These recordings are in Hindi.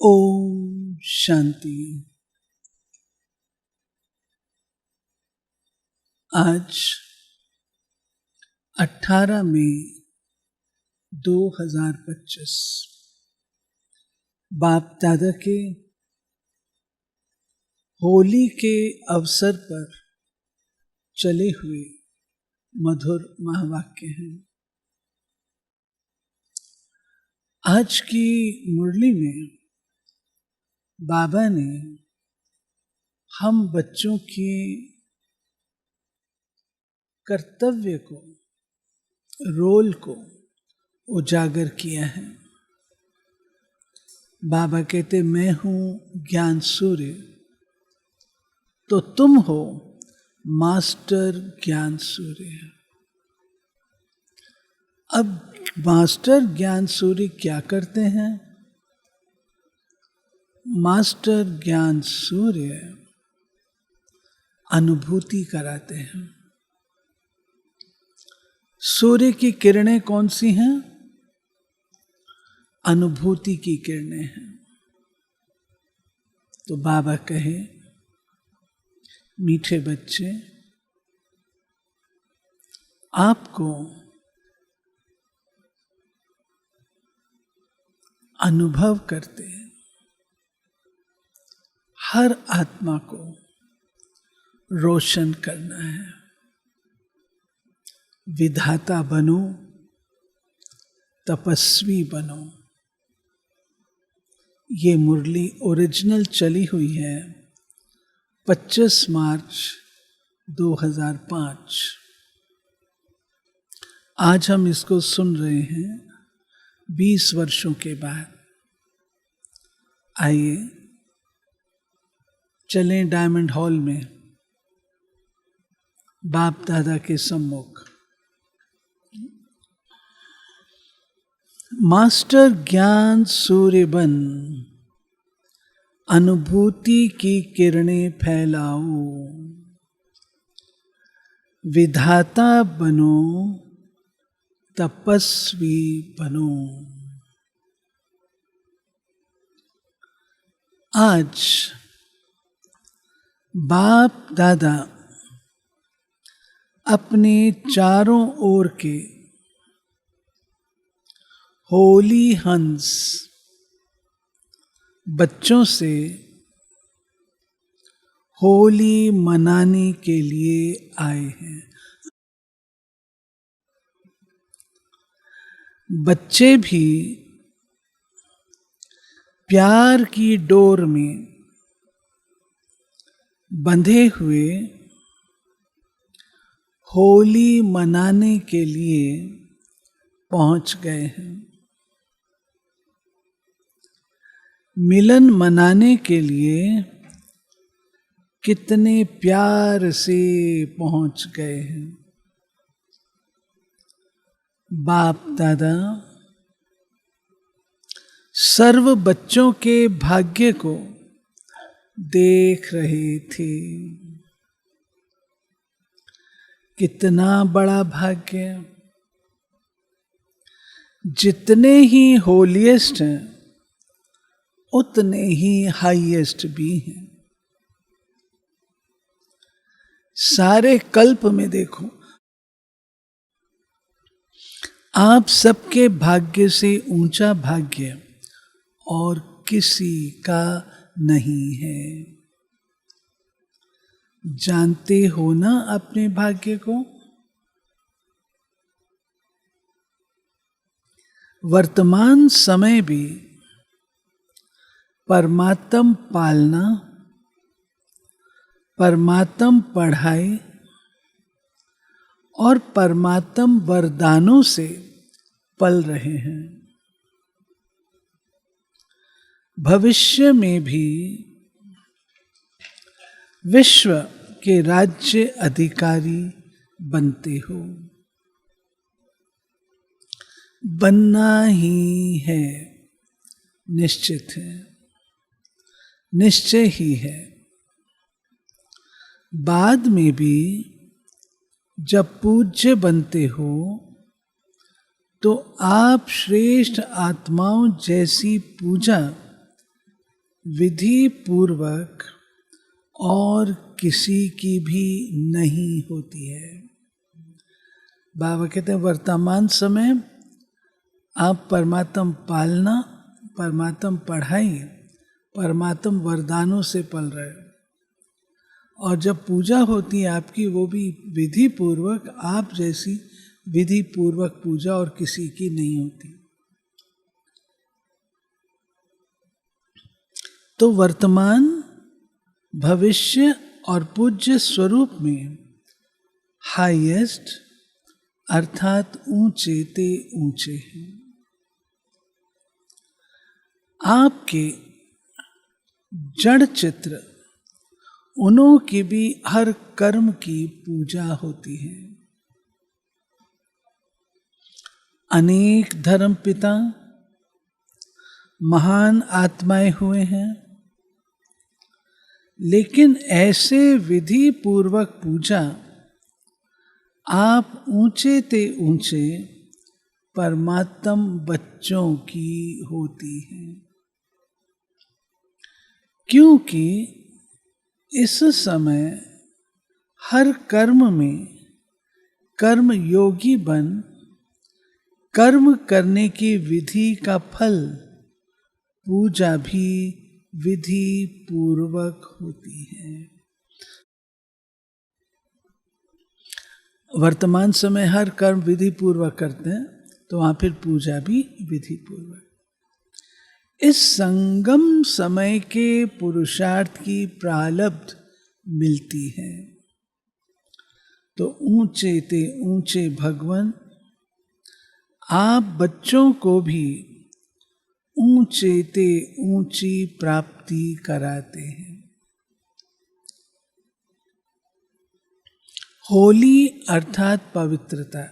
ओम शांति। आज 18 मई 2025 बाप दादा के होली के अवसर पर चले हुए मधुर महावाक्य हैं। आज की मुरली में बाबा ने हम बच्चों के कर्तव्य को, रोल को उजागर किया है। बाबा कहते, मैं हूं ज्ञान सूर्य, तो तुम हो मास्टर ज्ञान सूर्य। अब मास्टर ज्ञान सूर्य क्या करते हैं? मास्टर ज्ञान सूर्य अनुभूति कराते हैं। सूर्य की किरणें कौन सी हैं? अनुभूति की किरणें हैं। तो बाबा कहे, मीठे बच्चे, आपको अनुभव करते हैं। हर आत्मा को रोशन करना है। विधाता बनो, तपस्वी बनो। ये मुरली ओरिजिनल चली हुई है 25 मार्च 2005। आज हम इसको सुन रहे हैं 20 वर्षों के बाद। आइए चलें डायमंड हॉल में बाप दादा के सम्मुख। मास्टर ज्ञान सूर्य बन, अनुभूति की किरणें फैलाओ। विधाता बनो, तपस्वी बनो। आज बाप दादा अपने चारों ओर के होली हंस बच्चों से होली मनाने के लिए आए हैं। बच्चे भी प्यार की डोर में बंधे हुए होली मनाने के लिए पहुंच गए हैं। मिलन मनाने के लिए कितने प्यार से पहुंच गए हैं। बाप दादा सर्व बच्चों के भाग्य को देख रहे थे। कितना बड़ा भाग्य! जितने ही होलीएस्ट हैं उतने ही हाईएस्ट भी हैं। सारे कल्प में देखो, आप सबके भाग्य से ऊंचा भाग्य और किसी का नहीं है। जानते हो ना अपने भाग्य को? वर्तमान समय भी परमात्म पालना, परमात्म पढ़ाई और परमात्म वरदानों से पल रहे हैं। भविष्य में भी विश्व के राज्य अधिकारी बनते हो। बनना ही है, निश्चित है, निश्चय ही है। बाद में भी जब पूज्य बनते हो तो आप श्रेष्ठ आत्माओं जैसी पूजा विधि पूर्वक और किसी की भी नहीं होती है। बाबा कहते हैं वर्तमान समय आप परमात्म पालना, परमात्म पढ़ाई, परमात्म वरदानों से पल रहे हो, और जब पूजा होती है आपकी वो भी विधि पूर्वक, आप जैसी विधि पूर्वक पूजा और किसी की नहीं होती। तो वर्तमान, भविष्य और पूज्य स्वरूप में हाईएस्ट अर्थात ऊंचे ते ऊंचे हैं। आपके जड़ चित्र उन्हों की भी हर कर्म की पूजा होती है। अनेक धर्म पिता महान आत्माएं हुए हैं, लेकिन ऐसे विधि पूर्वक पूजा आप ऊंचे ते ऊंचे परमात्म बच्चों की होती है। क्योंकि इस समय हर कर्म में कर्म योगी बन कर्म करने की विधि का फल पूजा भी विधि पूर्वक होती है। वर्तमान समय हर कर्म विधि पूर्वक करते हैं, तो वहां फिर पूजा भी विधि पूर्वक। इस संगम समय के पुरुषार्थ की प्रारब्ध मिलती है। तो ऊंचे ते ऊंचे भगवान आप बच्चों को भी ऊंचे ते ऊंची प्राप्ति कराते हैं। होली अर्थात पवित्रता,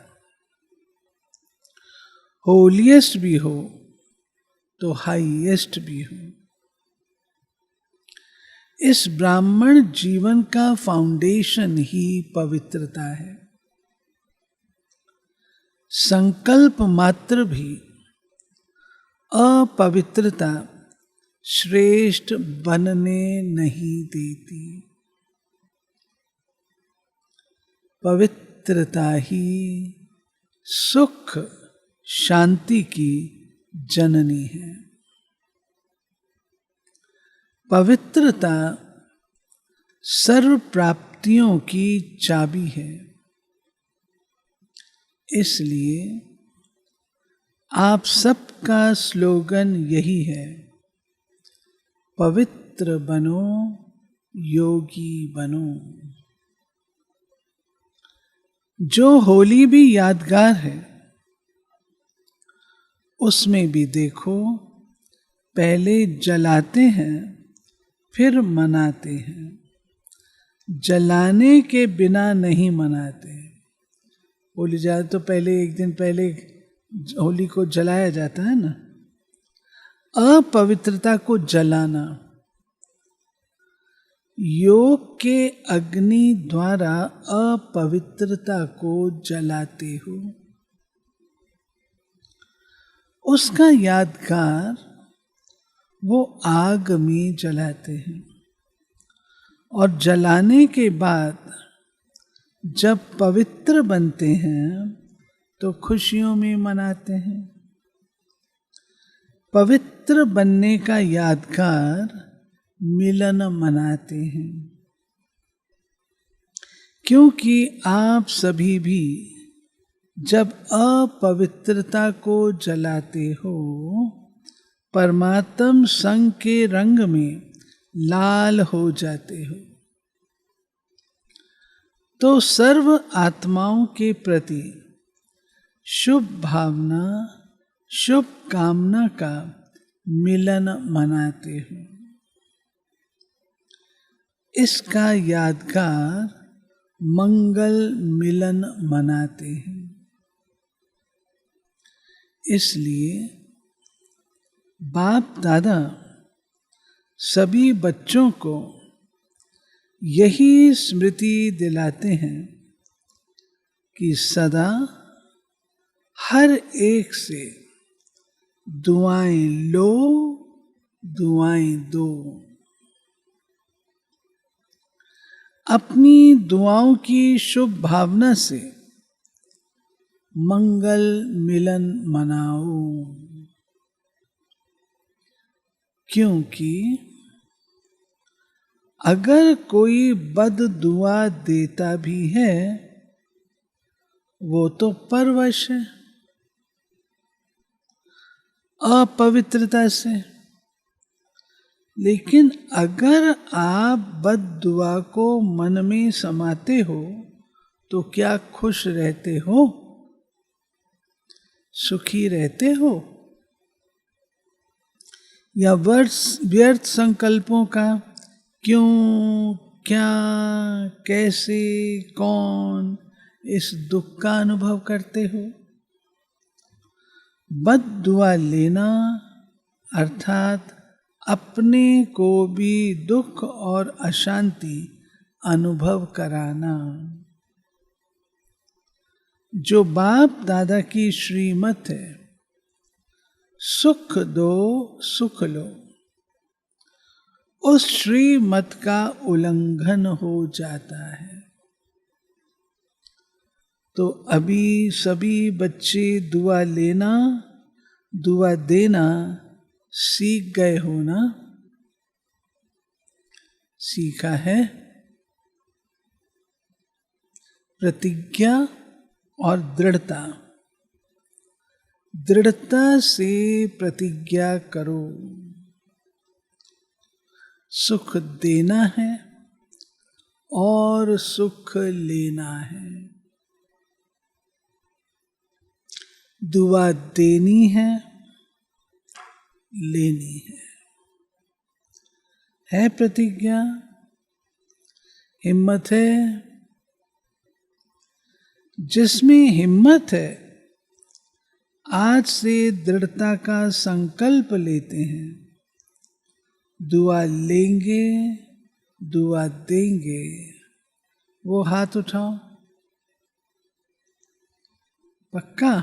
होलीएस्ट भी हो तो हाईएस्ट भी हो। इस ब्राह्मण जीवन का फाउंडेशन ही पवित्रता है। संकल्प मात्र भी अपवित्रता श्रेष्ठ बनने नहीं देती। पवित्रता ही सुख शांति की जननी है। पवित्रता सर्व प्राप्तियों की चाबी है। इसलिए आप सबका स्लोगन यही है, पवित्र बनो योगी बनो। जो होली भी यादगार है, उसमें भी देखो पहले जलाते हैं फिर मनाते हैं, जलाने के बिना नहीं मनाते। होली जाए तो पहले एक दिन पहले होली को जलाया जाता है ना। अपवित्रता को जलाना, योग के अग्नि द्वारा अपवित्रता को जलाते हो। उसका यादगार वो आग में जलाते हैं, और जलाने के बाद जब पवित्र बनते हैं तो खुशियों में मनाते हैं। पवित्र बनने का यादगार मिलन मनाते हैं। क्योंकि आप सभी भी जब अपवित्रता को जलाते हो, परमात्म संग के रंग में लाल हो जाते हो। तो सर्व आत्माओं के प्रति शुभ भावना, शुभ कामना का मिलन मनाते हो। इसका यादगार मंगल मिलन मनाते हैं। इसलिए बाप दादा सभी बच्चों को यही स्मृति दिलाते हैं कि सदा हर एक से दुआएं लो, दुआएं दो। अपनी दुआओं की शुभ भावना से मंगल मिलन मनाओ, क्योंकि अगर कोई बद दुआ देता भी है वो तो परवश है, अपवित्रता से। लेकिन अगर आप बद दुआ को मन में समाते हो तो क्या खुश रहते हो, सुखी रहते हो, या व्यर्थ संकल्पों का क्यों, क्या, कैसे, कौन, इस दुख का अनुभव करते हो? बद दुआ लेना अर्थात अपने को भी दुख और अशांति अनुभव कराना। जो बाप दादा की श्रीमत है, सुख दो सुख लो, उस श्रीमत का उल्लंघन हो जाता है। तो अभी सभी बच्चे दुआ लेना, दुआ देना सीख गए हो ना? सीखा है। प्रतिज्ञा और दृढ़ता, दृढ़ता से प्रतिज्ञा करो। सुख देना है और सुख लेना है। दुआ देनी है, लेनी है प्रतिज्ञा, हिम्मत है। जिसमें हिम्मत है आज से दृढ़ता का संकल्प लेते हैं, दुआ लेंगे, दुआ देंगे। वो हाथ उठाओ। पक्का?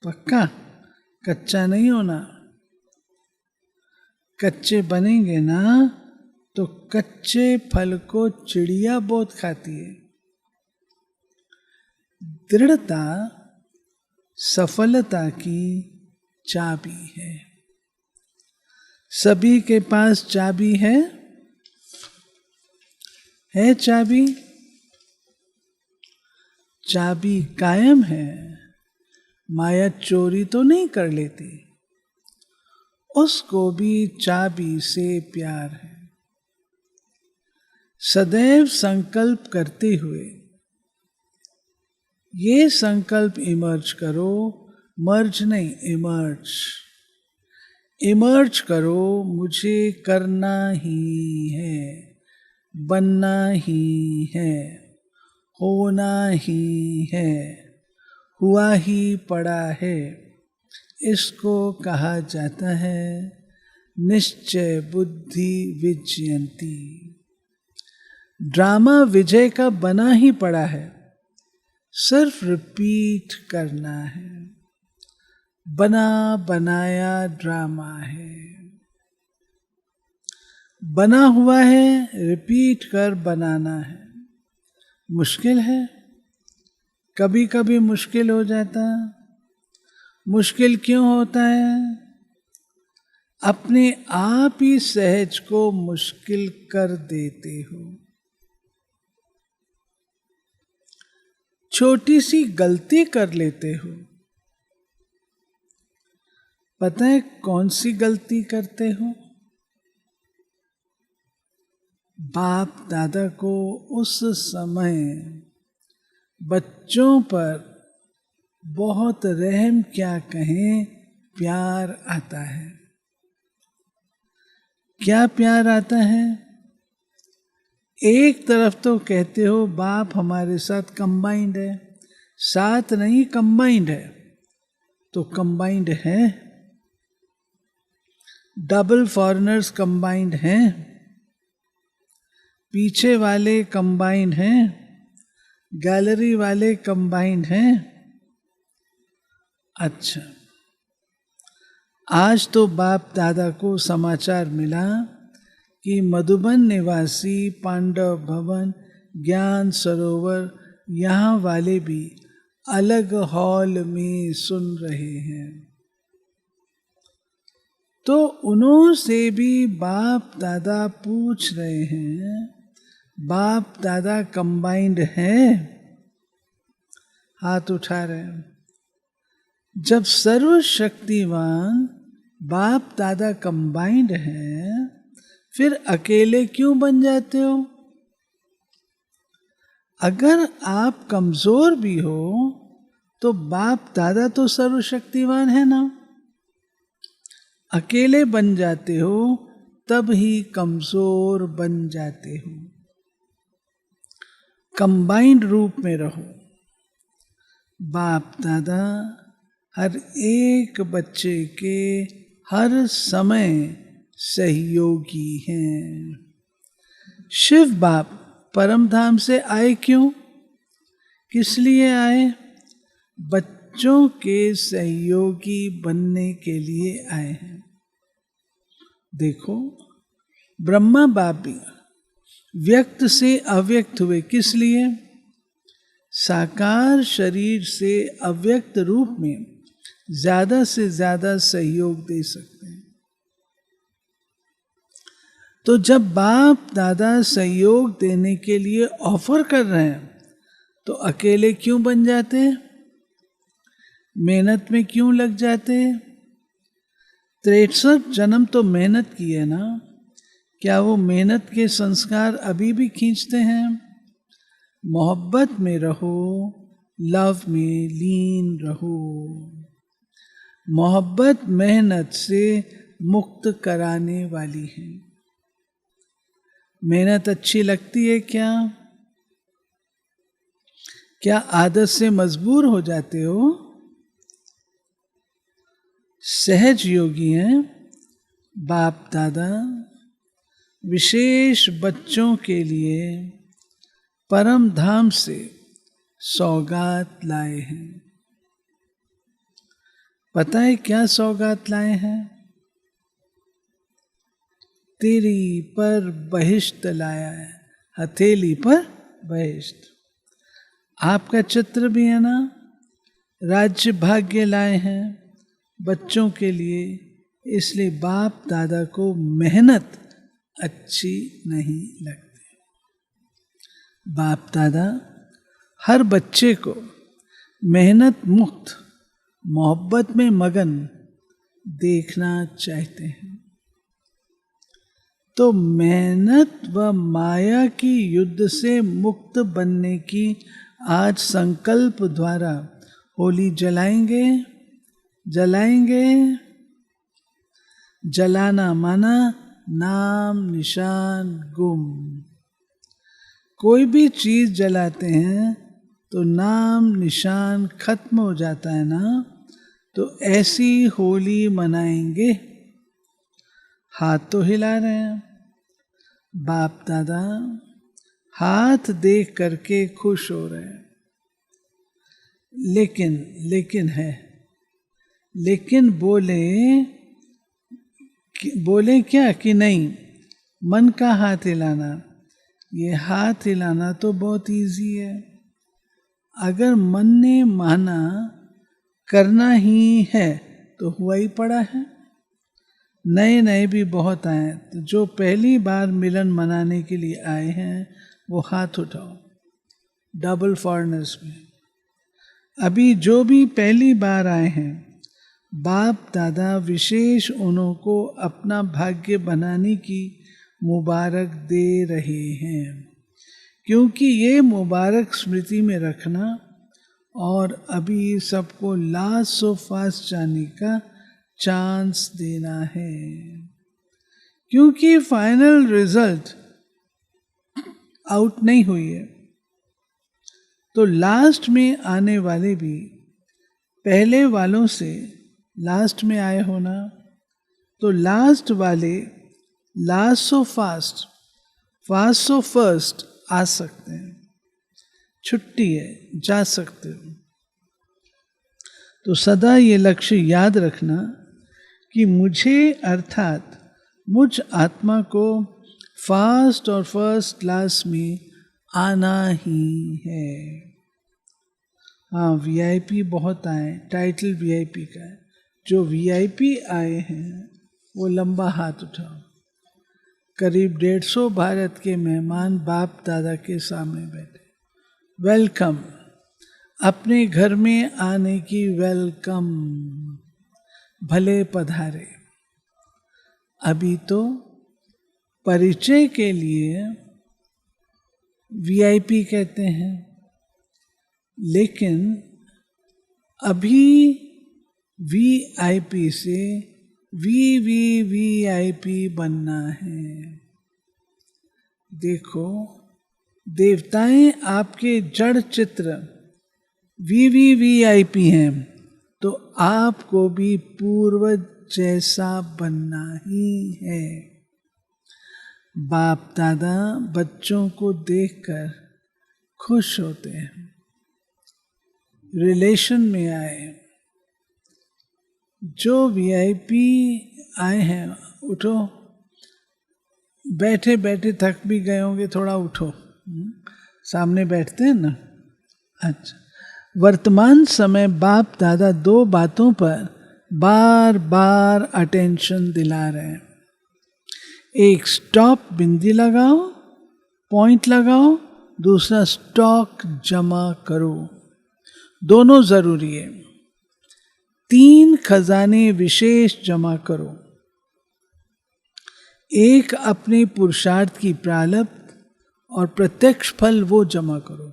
पक्का? कच्चा नहीं होना। कच्चे बनेंगे ना तो कच्चे फल को चिड़िया बहुत खाती है। दृढ़ता सफलता की चाबी है। सभी के पास चाबी है चाबी। चाबी कायम है, माया चोरी तो नहीं कर लेती। उसको भी चाबी से प्यार है। सदैव संकल्प करते हुए ये संकल्प इमर्ज करो, मर्ज नहीं, इमर्ज करो। मुझे करना ही है, बनना ही है, होना ही है, हुआ ही पड़ा है। इसको कहा जाता है निश्चय बुद्धि विजयंती। ड्रामा विजय का बना ही पड़ा है, सिर्फ रिपीट करना है। बना बनाया ड्रामा है, बना हुआ है, रिपीट कर बनाना है। मुश्किल है, कभी कभी मुश्किल हो जाता। मुश्किल क्यों होता है? अपने आप ही सहज को मुश्किल कर देते हो। छोटी सी गलती कर लेते हो। पता है कौन सी गलती करते हो? बाप दादा को उस समय बच्चों पर बहुत रहम क्या कहें, प्यार आता है। क्या प्यार आता है? एक तरफ तो कहते हो बाप हमारे साथ कंबाइंड है, साथ नहीं कंबाइंड है। तो कंबाइंड है, डबल फॉरेनर्स कंबाइंड हैं, पीछे वाले कंबाइंड हैं, गैलरी वाले कंबाइंड हैं। अच्छा, आज तो बाप दादा को समाचार मिला कि मधुबन निवासी पांडव भवन ज्ञान सरोवर यहाँ वाले भी अलग हॉल में सुन रहे हैं। तो उनसे भी बाप दादा पूछ रहे हैं, बाप दादा कंबाइंड हैं? हाथ उठा रहे हैं। जब सर्वशक्तिवान बाप दादा कंबाइंड हैं, फिर अकेले क्यों बन जाते हो? अगर आप कमजोर भी हो तो बाप दादा तो सर्वशक्तिवान है ना। अकेले बन जाते हो तब ही कमजोर बन जाते हो। कंबाइंड रूप में रहो। बाप दादा हर एक बच्चे के हर समय सहयोगी हैं। शिव बाप परम धाम से आए क्यों? किस लिए आए? बच्चों के सहयोगी बनने के लिए आए हैं। देखो, ब्रह्मा बाप भी व्यक्त से अव्यक्त हुए, किस लिए? साकार शरीर से अव्यक्त रूप में ज्यादा से ज्यादा सहयोग दे सकते हैं। तो जब बाप दादा सहयोग देने के लिए ऑफर कर रहे हैं तो अकेले क्यों बन जाते हैं? मेहनत में क्यों लग जाते हैं? 63 जन्म तो मेहनत की है ना। क्या वो मेहनत के संस्कार अभी भी खींचते हैं? मोहब्बत में रहो, लव में लीन रहो। मोहब्बत मेहनत से मुक्त कराने वाली है। मेहनत अच्छी लगती है क्या? क्या आदत से मजबूर हो जाते हो? सहज योगी हैं बाप दादा, विशेष बच्चों के लिए परम धाम से सौगात लाए हैं। पता है क्या सौगात लाए हैं? तेरी पर बहिष्ट लाया है, हथेली पर बहिष्ट। आपका चित्र भी है ना। राज्य भाग्य लाए हैं बच्चों के लिए, इसलिए बाप दादा को मेहनत अच्छी नहीं लगती। बाप दादा हर बच्चे को मेहनत मुक्त, मोहब्बत में मगन देखना चाहते हैं। तो मेहनत व माया की युद्ध से मुक्त बनने की आज संकल्प द्वारा होली जलाएंगे। जलाना माना नाम निशान गुम। कोई भी चीज जलाते हैं तो नाम निशान खत्म हो जाता है ना। तो ऐसी होली मनाएंगे। हाथ तो हिला रहे हैं। बाप दादा हाथ देख करके खुश हो रहे हैं। लेकिन बोले क्या कि नहीं, मन का हाथ हिलाना। ये हाथ हिलाना तो बहुत इजी है। अगर मन ने माना करना ही है तो हुआ ही पड़ा है। नए भी बहुत आए, तो जो पहली बार मिलन मनाने के लिए आए हैं वो हाथ उठाओ डबल फॉरनेस में। अभी जो भी पहली बार आए हैं, बाप दादा विशेष उन्हों को अपना भाग्य बनाने की मुबारक दे रहे हैं, क्योंकि ये मुबारक स्मृति में रखना और अभी सबको लास्ट सो फास्ट जाने का चांस देना है। क्योंकि फाइनल रिजल्ट आउट नहीं हुई है, तो लास्ट में आने वाले भी पहले वालों से लास्ट में आए होना, तो लास्ट वाले last so fast, fast so first आ सकते हैं। छुट्टी है, जा सकते हो। तो सदा ये लक्ष्य याद रखना कि मुझे अर्थात मुझ आत्मा को फर्स्ट और फर्स्ट क्लास में आना ही है। हाँ, वीआईपी बहुत आए, टाइटल वीआईपी का है। जो वीआईपी आए हैं वो लंबा हाथ उठाओ। करीब 150 भारत के मेहमान बाप दादा के सामने बैठे। वेलकम, अपने घर में आने की वेलकम, भले पधारे। अभी तो परिचय के लिए वीआईपी कहते हैं, लेकिन अभी वीआईपी से वीआईपी बनना है। देखो, देवताएं आपके जड़ चित्र वीआईपी हैं, तो आपको भी पूर्वज जैसा बनना ही है। बाप दादा बच्चों को देखकर खुश होते हैं, रिलेशन में आए। जो वीआईपी आए हैं, उठो, बैठे बैठे थक भी गए होंगे, थोड़ा उठो, सामने बैठते हैं ना। अच्छा, वर्तमान समय बाप दादा 2 बातों पर बार बार अटेंशन दिला रहे हैं। एक, स्टॉप बिंदी लगाओ, पॉइंट लगाओ। दूसरा, स्टॉक जमा करो। दोनों जरूरी है। 3 खजाने विशेष जमा करो। एक, अपने पुरुषार्थ की प्रारब्ध और प्रत्यक्ष फल वो जमा करो।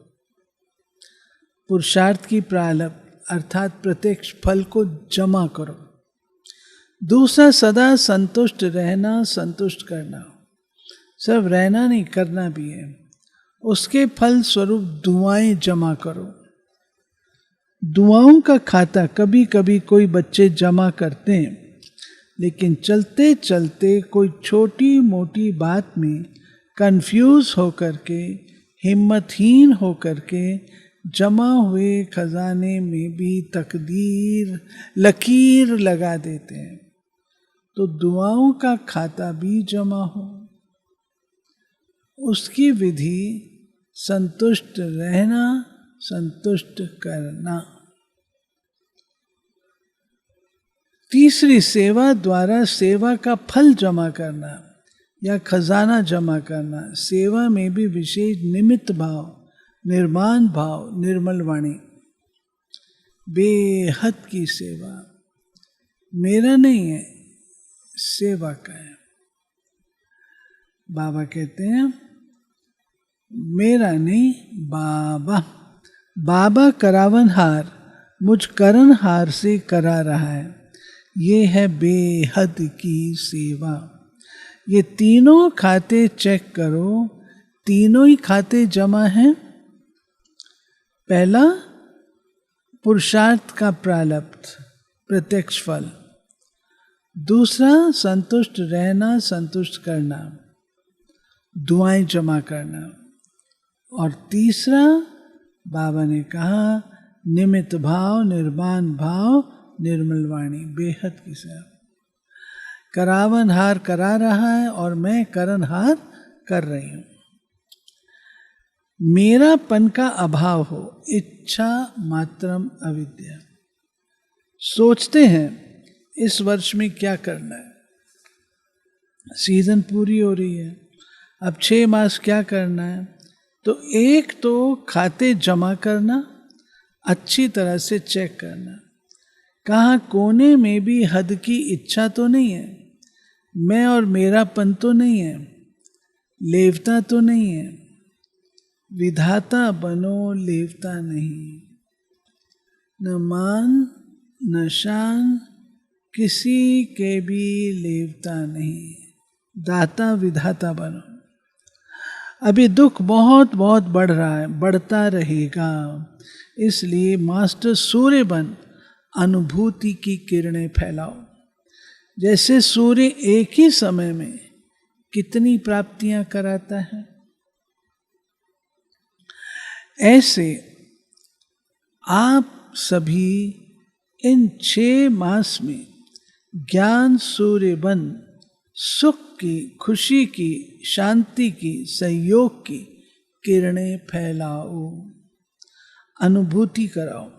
पुरुषार्थ की प्रारब्ध अर्थात प्रत्यक्ष फल को जमा करो। दूसरा, सदा संतुष्ट रहना, संतुष्ट करना। सिर्फ रहना नहीं, करना भी है। उसके फल स्वरूप दुआएं जमा करो। दुआओं का खाता कभी कभी कोई बच्चे जमा करते हैं, लेकिन चलते चलते कोई छोटी मोटी बात में कंफ्यूज होकर के, हिम्मतहीन होकर के जमा हुए खजाने में भी तकदीर लकीर लगा देते हैं। तो दुआओं का खाता भी जमा हो। उसकी विधि संतुष्ट रहना, संतुष्ट करना। तीसरी, सेवा द्वारा सेवा का फल जमा करना या खजाना जमा करना। सेवा में भी विशेष निमित्त भाव, निर्माण भाव, निर्मल वाणी, बेहद की सेवा। मेरा नहीं है, सेवा का है। बाबा कहते हैं मेरा नहीं, बाबा। बाबा करावनहार मुझ करनहार से करा रहा है। ये है बेहद की सेवा। ये तीनों खाते चेक करो, तीनों ही खाते जमा हैं। पहला, पुरुषार्थ का प्रारब्ध, प्रत्यक्ष फल। दूसरा, संतुष्ट रहना, संतुष्ट करना, दुआएं जमा करना। और तीसरा, बाबा ने कहा निमित्त भाव, निर्माण भाव, निर्मल वाणी, बेहद की सेवा। करावनहार करा रहा है और मैं करनहार कर रही हूं। मेरापन का अभाव हो, इच्छा मात्रम अविद्या। सोचते हैं इस वर्ष में क्या करना है, सीजन पूरी हो रही है, अब 6 मास क्या करना है। तो एक तो खाते जमा करना, अच्छी तरह से चेक करना, कहाँ कोने में भी हद की इच्छा तो नहीं है, मैं और मेरापन तो नहीं है, लेवता तो नहीं है। विधाता बनो, लेवता नहीं। न मान न शान, किसी के भी लेवता नहीं। दाता विधाता बनो। अभी दुख बहुत बहुत बढ़ रहा है, बढ़ता रहेगा। इसलिए मास्टर सूर्य बन अनुभूति की किरणें फैलाओ। जैसे सूर्य एक ही समय में कितनी प्राप्तियां कराता है, ऐसे आप सभी इन 6 मास में ज्ञान सूर्य बन सुख की, खुशी की, शांति की, सहयोग की किरणें फैलाओ, अनुभूति कराओ।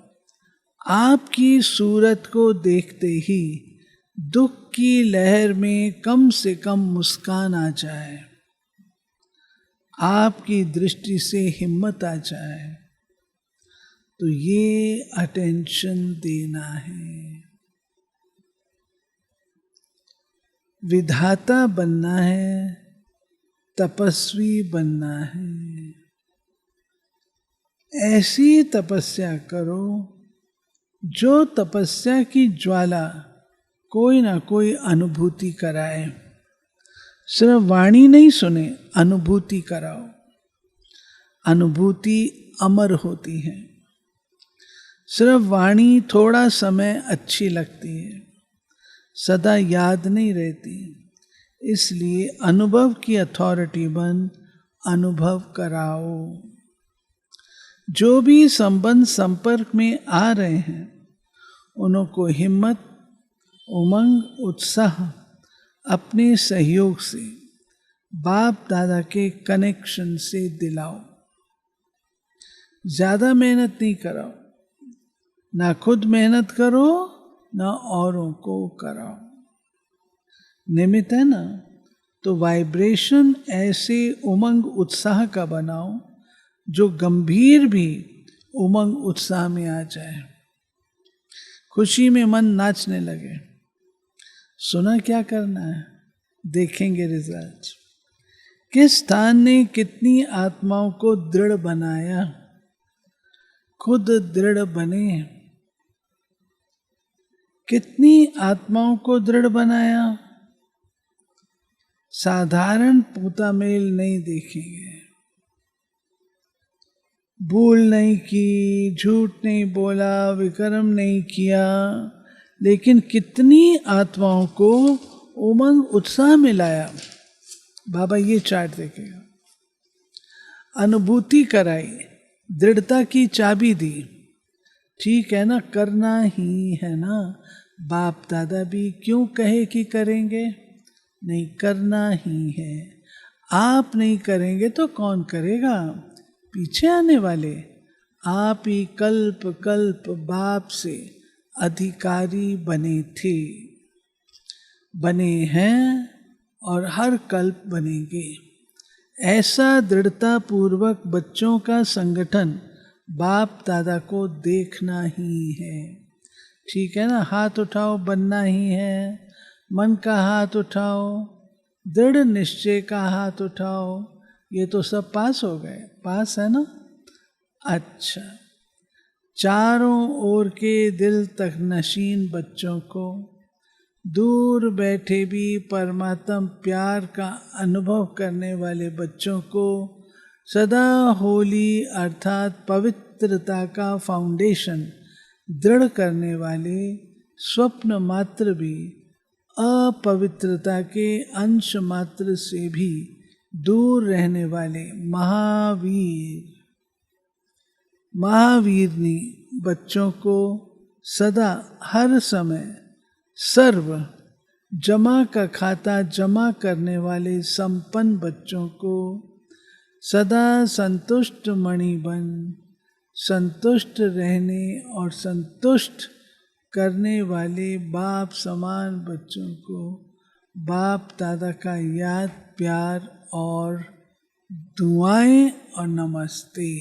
आपकी सूरत को देखते ही दुख की लहर में कम से कम मुस्कान आ जाए, आपकी दृष्टि से हिम्मत आ जाए, तो ये अटेंशन देना है। विधाता बनना है, तपस्वी बनना है। ऐसी तपस्या करो जो तपस्या की ज्वाला कोई ना कोई अनुभूति कराए। सिर्फ वाणी नहीं सुने, अनुभूति कराओ। अनुभूति अमर होती है। सिर्फ वाणी थोड़ा समय अच्छी लगती है, सदा याद नहीं रहती। इसलिए अनुभव की अथॉरिटी बन अनुभव कराओ। जो भी संबंध संपर्क में आ रहे हैं उनको हिम्मत, उमंग, उत्साह अपने सहयोग से, बाप दादा के कनेक्शन से दिलाओ। ज्यादा मेहनत नहीं कराओ, ना खुद मेहनत करो ना औरों को कराओ। निमित्त है ना, तो वाइब्रेशन ऐसे उमंग उत्साह का बनाओ जो गंभीर भी उमंग उत्साह में आ जाए, खुशी में मन नाचने लगे। सुना क्या करना है, देखेंगे रिजल्ट। किस स्थान ने कितनी आत्माओं को दृढ़ बनाया, खुद दृढ़ बने। कितनी आत्माओं को दृढ़ बनाया। साधारण पूता मेल नहीं देखेंगे, भूल नहीं की, झूठ नहीं बोला, विक्रम नहीं किया, लेकिन कितनी आत्माओं को उमंग उत्साह में लाया। बाबा ये चार्ट देखेगा, अनुभूति कराई, दृढ़ता की चाबी दी। ठीक है ना, करना ही है ना। बाप दादा भी क्यों कहे कि करेंगे, नहीं, करना ही है। आप नहीं करेंगे तो कौन करेगा, पीछे आने वाले। आप ही कल्प कल्प बाप से अधिकारी बने थे, बने हैं और हर कल्प बनेंगे। ऐसा दृढ़ता पूर्वक बच्चों का संगठन बाप दादा को देखना ही है। ठीक है ना, हाथ उठाओ, बनना ही है। मन का हाथ उठाओ, दृढ़ निश्चय का हाथ उठाओ। ये तो सब पास हो गए, पास है ना। अच्छा, चारों ओर के दिल तक नशीन बच्चों को, दूर बैठे भी परमात्म प्यार का अनुभव करने वाले बच्चों को, सदा होली अर्थात पवित्रता का फाउंडेशन दृढ़ करने वाले, स्वप्न मात्र भी अपवित्रता के अंश मात्र से भी दूर रहने वाले महावीर, महावीरनी बच्चों को सदा हर समय सर्व जमा का खाता जमा करने वाले संपन्न बच्चों को सदा संतुष्ट मणि बन, संतुष्ट रहने और संतुष्ट करने वाले बाप समान बच्चों को बाप दादा का याद, प्यार और दुआएं और नमस्ते।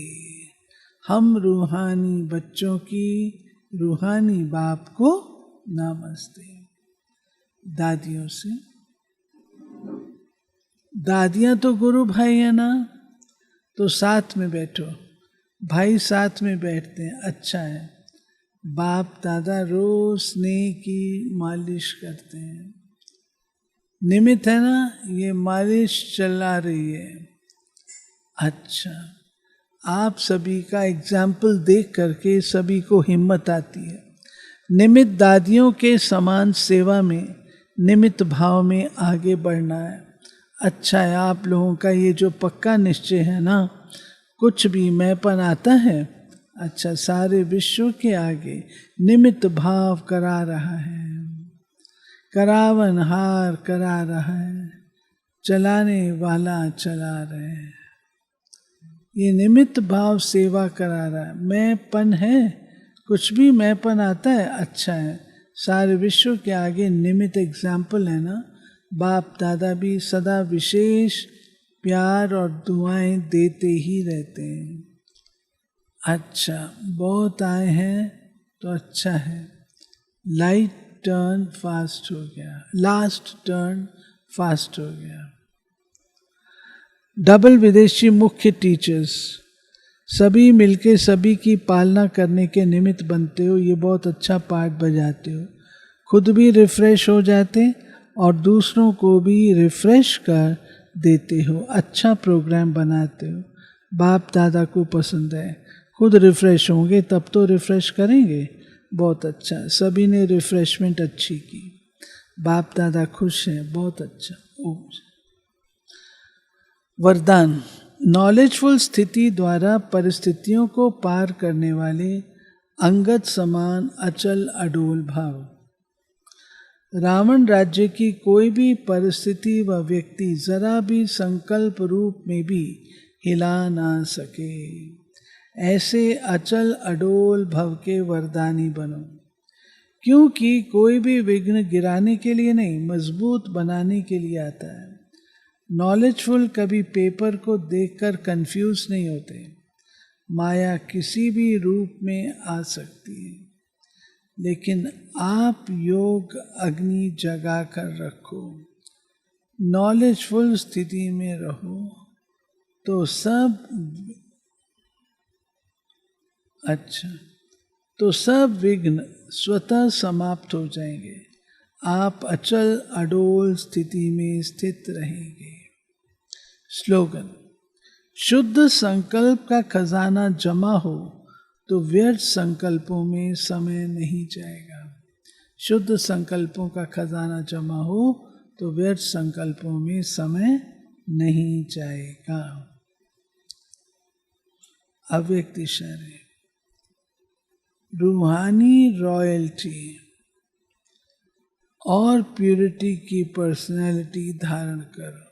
हम रूहानी बच्चों की रूहानी बाप को नमस्ते। दादियों से, दादियाँ तो गुरु भाई है ना, तो साथ में बैठो। भाई साथ में बैठते हैं, अच्छा है। बाप दादा रोज स्नेह की मालिश करते हैं। निमित्त है ना, ये मालिश चला रही है। अच्छा, आप सभी का एग्जाम्पल देख करके सभी को हिम्मत आती है। निमित्त दादियों के समान सेवा में, निमित्त भाव में आगे बढ़ना है। अच्छा है, आप लोगों का ये जो पक्का निश्चय है ना, कुछ भी मैंपन आता है, अच्छा, सारे विश्व के आगे निमित्त भाव करा रहा है। करावनहार करा रहा है, चलाने वाला चला रहे हैं। ये निमित्त भाव सेवा करा रहा है। मैंपन है, कुछ भी मैंपन आता है अच्छा है। सारे विश्व के आगे निमित्त एग्जाम्पल है ना। बाप दादा भी सदा विशेष प्यार और दुआएं देते ही रहते हैं। अच्छा, बहुत आए हैं तो अच्छा है। लाइट टर्न फास्ट हो गया, लास्ट टर्न फास्ट हो गया। डबल विदेशी मुख्य टीचर्स, सभी मिलके सभी की पालना करने के निमित्त बनते हो। ये बहुत अच्छा पार्ट बजाते हो, खुद भी रिफ्रेश हो जाते और दूसरों को भी रिफ्रेश कर देते हो। अच्छा प्रोग्राम बनाते हो, बाप दादा को पसंद है। खुद रिफ्रेश होंगे तब तो रिफ्रेश करेंगे। बहुत अच्छा, सभी ने रिफ्रेशमेंट अच्छी की, बाप दादा खुश हैं, बहुत अच्छा। वरदान, नॉलेजफुल स्थिति द्वारा परिस्थितियों को पार करने वाले अंगद समान अचल अडोल भाव। रावण राज्य की कोई भी परिस्थिति व व्यक्ति जरा भी संकल्प रूप में भी हिला ना सके। ऐसे अचल अडोल भव के वरदानी बनो, क्योंकि कोई भी विघ्न गिराने के लिए नहीं, मजबूत बनाने के लिए आता है। नॉलेजफुल कभी पेपर को देखकर कंफ्यूज नहीं होते। माया किसी भी रूप में आ सकती है, लेकिन आप योग अग्नि जगा कर रखो, नॉलेजफुल स्थिति में रहो तो सब विघ्न स्वतः समाप्त हो जाएंगे। आप अचल अडोल स्थिति में स्थित रहेंगे। स्लोगन, शुद्ध संकल्प का खजाना जमा हो तो व्यर्थ संकल्पों में समय नहीं जाएगा। शुद्ध संकल्पों का खजाना जमा हो तो व्यर्थ संकल्पों में समय नहीं जाएगा। अव्यक्ति शरीर, रूहानी रॉयल्टी और प्यूरिटी की पर्सनैलिटी धारण करो।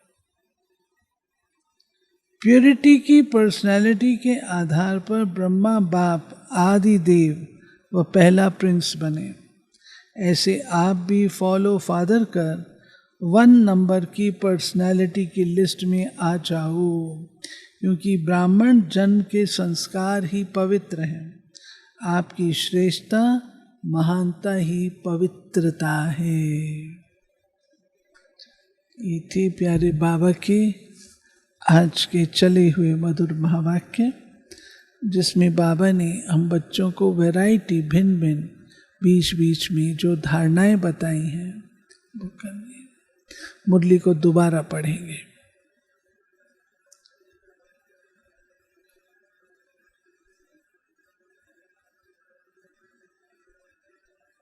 प्यूरिटी की पर्सनैलिटी के आधार पर ब्रह्मा बाप आदि देव व पहला प्रिंस बने। ऐसे आप भी फॉलो फादर कर 1 नंबर की पर्सनैलिटी की लिस्ट में आ जाओ, क्योंकि ब्राह्मण जन्म के संस्कार ही पवित्र हैं। आपकी श्रेष्ठता महानता ही पवित्रता है। ये थे प्यारे बाबा के आज के चले हुए मधुर महावाक्य, जिसमें बाबा ने हम बच्चों को वैरायटी भिन्न भिन्न बीच बीच में जो धारणाएं बताई हैं वो करनी है। मुरली को दोबारा पढ़ेंगे।